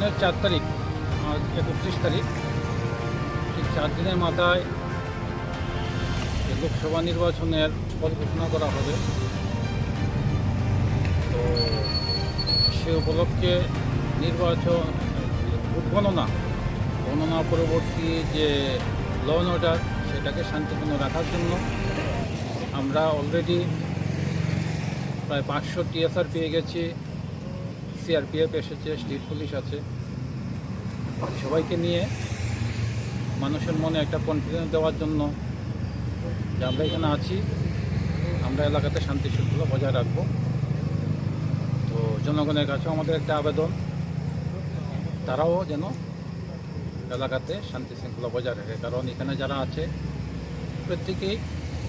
সামনের 4 তারিখ, আজ 31 তারিখ, ঠিক 4 দিনের মাথায় লোকসভা নির্বাচনের ফল ঘোষণা করা হবে। তো সে উপলক্ষে নির্বাচন ভোট গণনা পরবর্তী যে ল অ্যান্ড অর্ডার সেটাকে শান্তিপূর্ণ রাখার জন্য আমরা অলরেডি প্রায় 500 টিএসআর পেয়ে গেছি। সিআরপিএফ এসেছে, স্টেট পুলিশ আছে। সবাইকে নিয়ে মানুষের মনে একটা কনফিডেন্স দেওয়ার জন্য যে আমরা এখানে আছি, আমরা এলাকাতে শান্তি শৃঙ্খলা বজায় রাখব। তো জনগণের কাছেও আমাদের একটা আবেদন, তারাও যেন এলাকাতে শান্তি শৃঙ্খলা বজায় রাখে। কারণ এখানে যারা আছে প্রত্যেকেই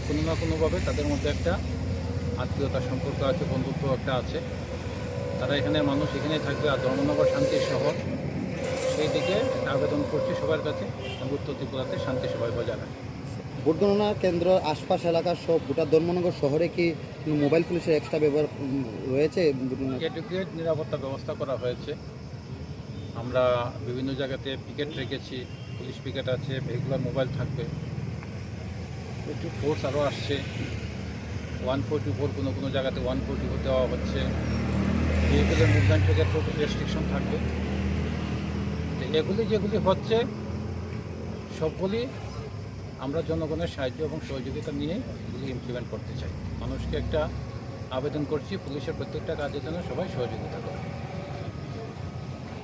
কোনো না কোনোভাবে তাদের মধ্যে একটা আত্মীয়তার সম্পর্ক আছে, বন্ধুত্ব একটা আছে। তারা এখানের মানুষ, এখানেই থাকবে। আর ধর্মনগর শান্তির শহর, সেই দিকে একটা আবেদন করছি সবার কাছে, উত্তর ত্রিপুরাতে শান্তি সবাই বজায় রাখে। ভোট গণনা কেন্দ্র আশপাশ এলাকার সব গোটা ধর্মনগর শহরে কি মোবাইল পুলিশের এক্সট্রা ব্যবহার রয়েছে? এডুকেট নিরাপত্তা ব্যবস্থা করা হয়েছে। আমরা বিভিন্ন জায়গাতে পিকেট রেখেছি, পুলিশ পিকেট আছে, ভেহিকুলার মোবাইল থাকবে। একটু ফোর্স আরও আসছে, 144, কোনো জায়গাতে 144 দেওয়া হচ্ছে। ভেহিকুলের মুভমেন্টের ক্ষেত্রে একটু রেস্ট্রিকশন থাকবে। তো এগুলি যেগুলি হচ্ছে সবগুলি আমরা জনগণের সাহায্য এবং সহযোগিতা নিয়ে এগুলি ইমপ্লিমেন্ট করতে চাই। মানুষকে একটা আবেদন করছি, পুলিশের প্রত্যেকটা কাজের জন্য সবাই সহযোগিতা করে।